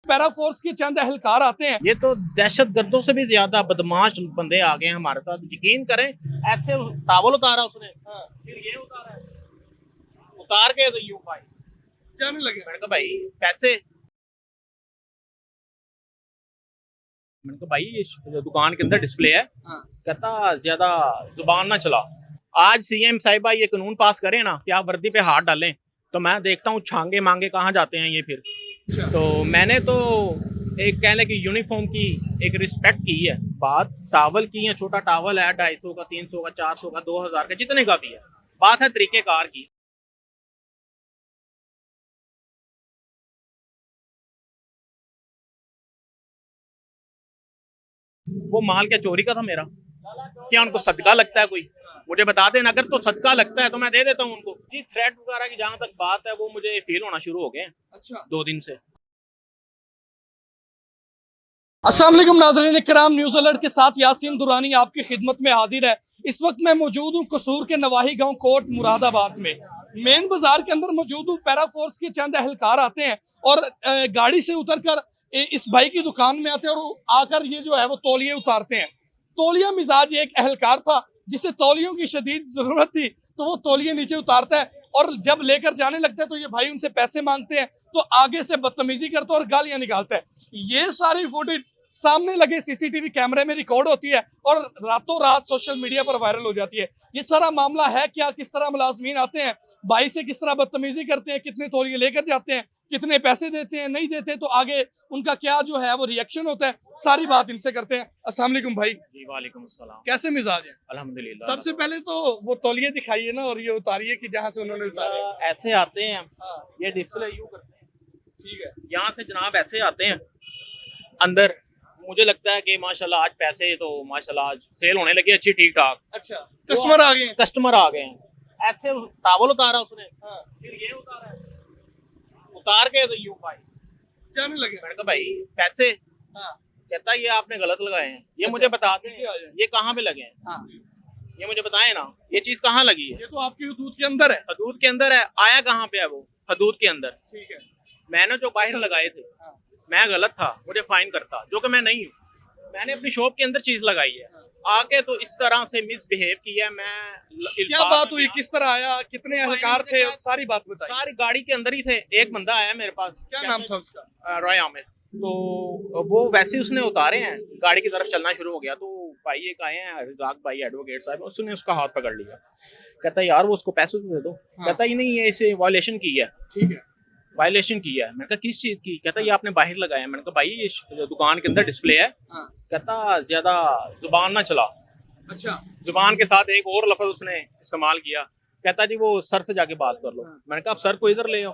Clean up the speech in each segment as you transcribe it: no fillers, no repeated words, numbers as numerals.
Para force के चंद एहलकार आते हैं। ये तो दहशत गर्दों से भी ज्यादा बदमाश बंदे आ गए हैं हमारे साथ। यकीन करें, ऐसे टावल उतारा उसने, फिर ये उतारा, उतार के तो यूं भाई जाने लगे। मैंने कहा भाई पैसे, मैंने कहा भाई ये जो दुकान के अंदर डिस्प्ले है, कहता ज्यादा जुबान ना चला। आज सीएम साहिबा ये कानून पास करें ना कि आप वर्दी पे हाथ डालें, तो मैं देखता हूँ छांगे मांगे कहाँ जाते हैं ये फिर। तो मैंने तो एक कह लें कि यूनिफॉर्म की एक रिस्पेक्ट की है। बात टावल की या छोटा टावल है 250 का, 300 का, 400 का, 2000 का, जितने का भी है, बात है तरीकेकार की। वो माल क्या चोरी का था मेरा? क्या उनको सदका लगता है कोई? मुझे बता देना, अगर तो सदका लगता है तो मैं दे देता हूँ उनको। जी थ्रेट वगैरह की जहां तक बात है, वो मुझे फील होना शुरू हो गए हैं। अच्छा, 2 दिन से। अस्सलाम वालेकुम नाज़रीन किराम, न्यूज़ अलर्ट के साथ यासीन दुरानी आपकी खिदमत में हाजिर है। इस वक्त मैं मौजूद हूँ कसूर के नवाही गांव कोट मुरादाबाद में। मेन बाजार के अंदर मौजूद हूँ। पैरा फोर्स के चंद एहलकार आते हैं और गाड़ी से उतरकर इस भाई की दुकान में आते हैं और आकर ये जो है वो तौलिए उतारते हैं। तौलिया मिजाज एक एहलकार था जिसे तौलियों की शदीद जरूरत थी, तो वो तौलिए नीचे उतारता है और जब लेकर जाने लगता है तो ये भाई उनसे पैसे मांगते हैं, तो आगे से बदतमीजी करता है और गालियां निकालता है। ये सारी फुटेज सामने लगे सीसीटीवी कैमरे में रिकॉर्ड होती है और रातों रात सोशल मीडिया पर वायरल हो जाती है। ये सारा मामला है क्या, किस तरह मुलाजमीन आते हैं, भाई से किस तरह बदतमीजी करते हैं, कितने तौलिए लेकर जाते हैं, कितने पैसे देते हैं, नहीं देते तो आगे उनका क्या जो है वो रिएक्शन होता है, सारी बात इनसे करते हैं। अस्सलाम वालेकुम भाई। जी वालेकुम अस्सलाम। कैसे मिजाज है? अल्हम्दुलिल्लाह। सबसे पहले तो वो तौलिए दिखाइए ना और ये उतारिए कि जहाँ से उन्होंने उतारे। ऐसे आते हैं, ये डिस्प्ले यूं करते हैं, ठीक है। यहाँ से जनाब ऐसे आते हैं अंदर। मुझे लगता है कि माशाल्लाह आज पैसे तो माशाल्लाह आज सेल होने लगी अच्छी ठीक ठाक। अच्छा, कस्टमर आ गए हैं। कस्टमर आ गए हैं। ऐसे टावल उतारा उसने, फिर ये उतारा, उतार के तो यूं भाई जाने लगे। मैंने कहा भाई पैसे, कहता ये आपने गलत लगाए हैं, ये मुझे बता दें ये कहाँ पे लगे हैं, ये मुझे बताएं ना, ये चीज कहाँ लगी है। ये तो आपकी हदूद के अंदर है। हदूद के अंदर है, आया कहाँ पे है वो हदूद के अंदर। ठीक है। मैंने जो बाहर लगाए थे, मैं गलत था, मुझे फाइन करता, जो कि मैं नहीं हूँ। मैंने अपनी शॉप के अंदर चीज लगाई है, आके तो इस तरह से मिसबिहेव किया। मैं क्या बात हुई, किस तरह आया, कितने एहलकार थे, सारी बात बताइए। सारी गाड़ी के अंदर ही थे। एक बंदा आया मेरे पास, क्या नाम था उसका? रॉय आमिर। तो वो वैसे ही उसने उतारे हैं, गाड़ी की तरफ चलना शुरू हो गया। तो भाई एक आए हैं रिजाक भाई एडवोकेट साहब, उसने उसका हाथ पकड़ लिया। कहता यार वो उसको पैसे तो दे दो। कहता ही नहीं, ये इसे वायलेशन की है। ठीक है, वायलेशन की है। मैंने कहा किस चीज की? कहता ये आपने बाहर लगाया। मैंने कहा भाई ये दुकान के अंदर डिस्प्ले है। कहता ज्यादा जुबान ना चला। अच्छा, जुबान के साथ एक और लफ्ज उसने इस्तेमाल किया। कहता जी वो सर से जाके बात कर लो। मैंने कहा आप सर को इधर ले आओ,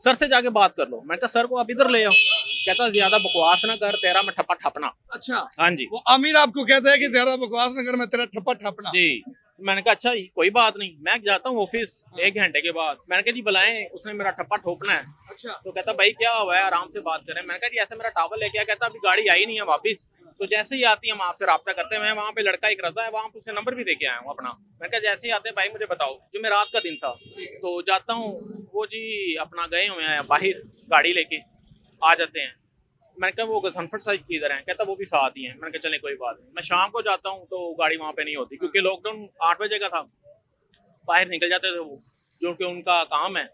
सर से जाके बात कर लो। मैंने कहा सर को आप इधर ले आओ। कहता ज्यादा बकवास ना कर, तेरा मैं ठप्पा ठपना। अच्छा, हाँ जी, वो आमिर आपको कहता है कि ज्यादा बकवास ना कर, मैं तेरा ठप्पा ठपना। जी। मैंने कहा अच्छा कोई बात नहीं, मैं जाता हूँ ऑफिस 1 घंटे के बाद। मैंने कहा जी बुलाएं, उसने मेरा ठप्पा ठोकना है। अच्छा, तो कहता भाई क्या हुआ है, आराम से बात करें। मैंने कहा जी ऐसे मेरा टावल लेके आया। कहता अभी गाड़ी आई नहीं है वापिस, तो जैसे ही आती है हम आपसे रब्ता करते हैं। मैं वहाँ पे लड़का एक रजा है, वहाँ पे उसने नंबर भी देके आया हूँ अपना। मैंने कहा जैसे ही आते हैं भाई मुझे बताओ। जुमेरात का दिन था, तो जाता हूँ, वो जी अपना गए हुए हैं बाहर गाड़ी लेके, आ जाते हैं। मैंने कहा वो गजनफर साहब किधर हैं? कहता वो भी साथ ही हैं। मैंने कहा चले कोई बात नहीं। मैं शाम को जाता हूँ तो गाड़ी वहाँ पे नहीं होती, क्योंकि लॉकडाउन 8 बजे का था, बाहर निकल जाते थे वो, जो कि उनका काम है।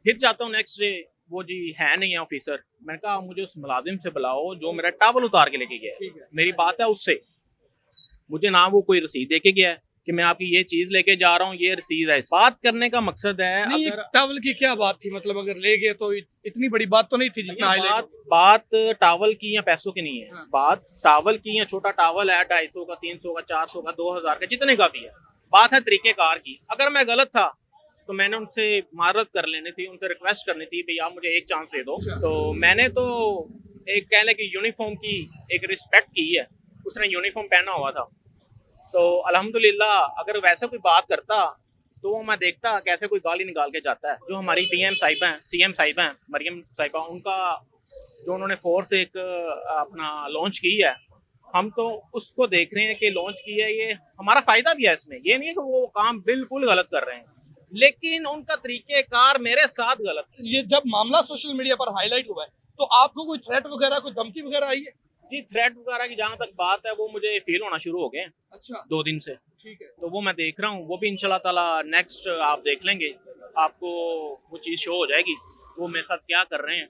फिर जाता हूँ नेक्स्ट डे, वो जी है नहीं है ऑफिसर। मैंने कहा मुझे उस मुलाजिम से बुलाओ जो मेरा टावल उतार के लेके गया है। मेरी बात है उससे, मुझे ना वो कोई रसीद देके गया है कि मैं आपकी ये चीज लेके जा रहा हूँ, ये रसीद है। बात करने का मकसद है, अगर टावल की क्या बात थी, मतलब अगर ले गए तो इतनी बड़ी बात तो नहीं थी जितना बात टावल की या पैसों की नहीं है। बात टावल की या छोटा टावल है 250 का, 300 का, 400 का, 2000 का, जितने का भी है। बात है तरीकेकार की। अगर मैं गलत था तो मैंने उनसे मारत कर लेनी थी, उनसे रिक्वेस्ट करनी थी भाई आप मुझे एक चांस दे दो। तो मैंने तो एक कह लें कि यूनिफॉर्म की एक रिस्पेक्ट की है। उसने यूनिफॉर्म पहना हुआ था, तो अल्हम्दुलिल्लाह अगर वैसे कोई बात करता तो वो मैं देखता कैसे कोई गाली निकाल के जाता है। जो हमारी पीएम साहिबा हैं, सीएम साहिबा हैं, मरियम साहिबा, उनका जो उन्होंने फोर्स एक अपना लॉन्च की है, हम तो उसको देख रहे हैं कि लॉन्च की है। ये हमारा फायदा भी है इसमें, ये नहीं है कि वो काम बिल्कुल गलत कर रहे हैं, लेकिन उनका तरीकेकार मेरे साथ गलत है। ये जब मामला सोशल मीडिया पर हाईलाइट हुआ है तो आपको कोई थ्रेट वगैरह, कोई धमकी वगैरह आई है? जी, थ्रेट वगैरह की जहाँ तक बात है वो मुझे फील होना शुरू हो गए हैं अच्छा, 2 दिन से। ठीक है। तो वो मैं देख रहा हूँ, वो भी इंशाल्लाह ताला नेक्स्ट आप देख लेंगे, आपको वो चीज़ शो हो जाएगी वो मेरे साथ क्या कर रहे हैं।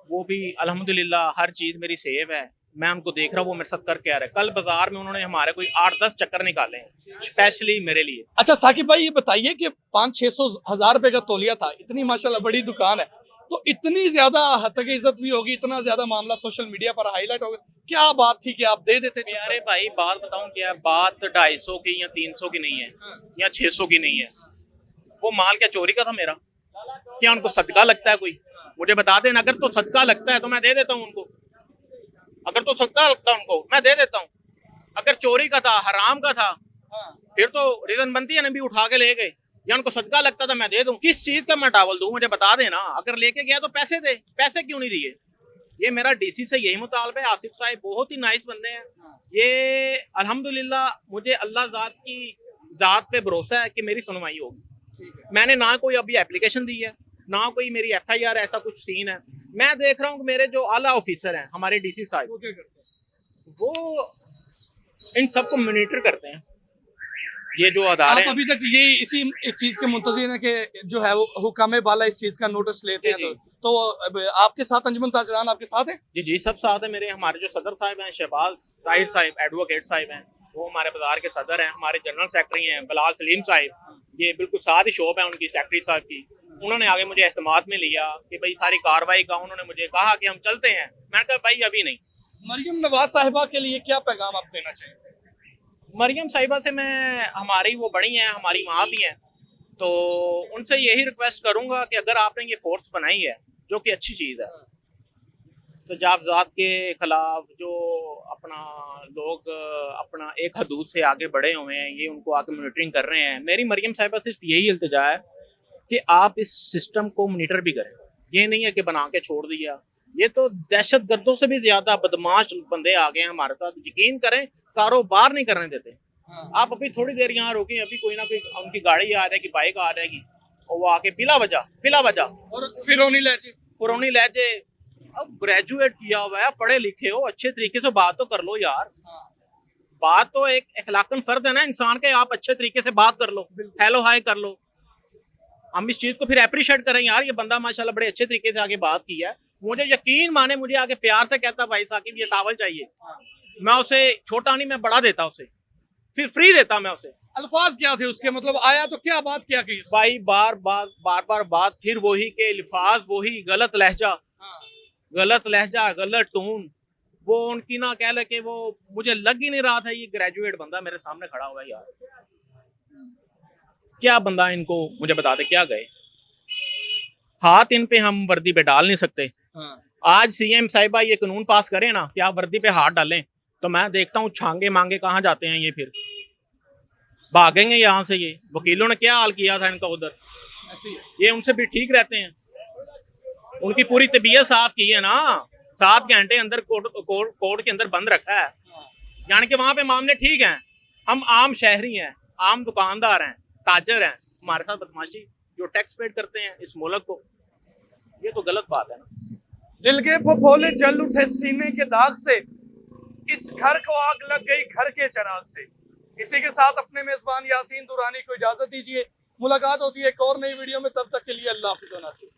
वो भी अल्हम्दुलिल्लाह हर चीज़ मेरी सेव है, मैं उनको देख रहा हूँ वो मेरे साथ कर क्या रहे हैं। कल बाजार में उन्होंने हमारे कोई 8-10 चक्कर निकाले हैं स्पेशली मेरे लिए। अच्छा साकिब भाई, ये बताइए कि 500-600 हज़ार रुपए का तौलिया था, इतनी माशाल्लाह बड़ी दुकान है, तो इतनी ज्यादा हद तक इज्जत भी होगी, इतना ज्यादा मामला सोशल मीडिया पर हाईलाइट होगा, क्या बात थी कि आप दे देते? अरे भाई बात बताऊं क्या, बात 250 की या 300 की नहीं है या 600 की नहीं है। वो माल क्या चोरी का था मेरा? क्या उनको सदका लगता है कोई? मुझे बता देना, अगर तो सदका लगता है तो मैं दे देता हूँ उनको, अगर तो सदका लगता है उनको मैं दे देता हूँ। अगर चोरी का था, हराम का था, फिर तो रीजन बनती है ना, भी उठा के ले गए, या उनको सदका लगता था मैं दे दूं। किस चीज का मैं टावल दूं मुझे बता देना। अगर लेके गया तो पैसे दे, पैसे क्यों नहीं दिए? ये मेरा डीसी से यही मुतालबा है। आसिफ साहब बहुत ही नाइस बंदे हैं ये, अल्हम्दुलिल्लाह मुझे अल्लाह ज़ात की ज़ात पे भरोसा है कि मेरी सुनवाई होगी। मैंने ना कोई अभी एप्लीकेशन दी है, ना कोई मेरी FIR ऐसा कुछ सीन है। मैं देख रहा हूँ कि मेरे जो आला ऑफिसर हैं हमारे डीसी साहब, वो इन सबको मॉनिटर करते हैं। ये जो अदारे आप अभी तक ये इसी चीज के मुंतजिर हैं कि जो है वो हुकाम बाला इस चीज का नोटिस लेते हैं, तो अब आपके साथ अंजुमन ताजरान आपके साथ है? जी जी, सब साथ है मेरे। हमारे जो सदर साहब हैं शहबाज ताहिर साहब, एडवोकेट साहब हैं, वो हमारे बाजार के सदर हैं। हमारे जनरल सेक्रेटरी हैं बिलाल सलीम साहब, ये बिल्कुल साथ ही शॉप है उनकी सेक्रेटरी साहब की। उन्होंने आगे मुझे एहतमाद में लिया कि भाई सारी कार्रवाई का, उन्होंने मुझे कहा कि हम चलते हैं। मैंने कहा भाई अभी नहीं। मरियम नवाज साहिबा के लिए क्या पैगाम आप देना चाहिए? मरियम साहिबा से मैं, हमारी वो बड़ी हैं, हमारी माँ भी हैं, तो उनसे यही रिक्वेस्ट करूंगा कि अगर आपने ये फोर्स बनाई है जो कि अच्छी चीज़ है, तो जात के खिलाफ जो अपना लोग अपना एक हदूद से आगे बढ़े हुए हैं, ये उनको आके मॉनिटरिंग कर रहे हैं। मेरी मरियम साहिबा सिर्फ यही इल्तिजा है कि आप इस सिस्टम को मॉनिटर भी करें। ये नहीं है कि बना के छोड़ दिया। ये तो दहशत गर्दों से भी ज्यादा बदमाश बंदे आ गए हैं हमारे साथ। यकीन करें, कारोबार नहीं करने देते। आप अभी थोड़ी देर यहाँ रोकें, अभी कोई ना कोई उनकी गाड़ी आ जाएगी, बाइक आ जाएगी, और वो आके बिला वजह और फिरौनी लहजे। अब ग्रेजुएट किया हुआ है, पढ़े लिखे हो, अच्छे तरीके से बात तो कर लो यार। बात तो एक अखलाकन फर्ज है ना इंसान के, आप अच्छे तरीके से बात कर लो, हेलो हाय कर लो। हम इस चीज को फिर अप्रिशिएट करें यार, ये बंदा माशाल्लाह बड़े अच्छे तरीके से आगे बात की है। मुझे यकीन माने, मुझे आगे प्यार से कहता भाई साकिब ये टावल चाहिए, मैं उसे छोटा नहीं, मैं बड़ा देता उसे, फिर फ्री देता मैं उसे। अल्फाज क्या थे उसके, मतलब आया तो क्या बात क्या की भाई बार बात, फिर वही के अल्फाज, वही गलत लहजा, गलत टून। वो उनकी ना कह ले कि वो, मुझे लग ही नहीं रहा था ये ग्रेजुएट बंदा मेरे सामने खड़ा हुआ है यार। क्या बंदा, इनको मुझे बता दे क्या गए हाथ इन पे हम वर्दी पे डाल नहीं सकते। आज CM साहिबा ये कानून पास करे ना कि आप वर्दी पे हाथ डालें, तो मैं देखता हूँ छांगे मांगे कहाँ जाते हैं ये, फिर भागेंगे यहाँ से। ये वकीलों ने क्या हाल किया था इनका उधर, ये उनसे भी ठीक रहते हैं। उनकी पूरी तबीयत साफ की है ना, 7 घंटे अंदर कोर्ट के अंदर बंद रखा है, यानी कि वहां पे मामले ठीक हैं। हम आम शहरी हैं, आम दुकानदार हैं, ताजर हैं, हमारे साथ बदमाशी, जो टैक्स पेड करते हैं इस मुल्क को, ये तो गलत बात है ना। दिल के फफोले जल उठे सीने के दाग से, इस घर को आग लग गई घर के चराग से। इसी के साथ अपने मेजबान यासीन दुरानी को इजाजत दीजिए। मुलाकात होती है एक और नई वीडियो में, तब तक के लिए अल्लाह हाफिज़।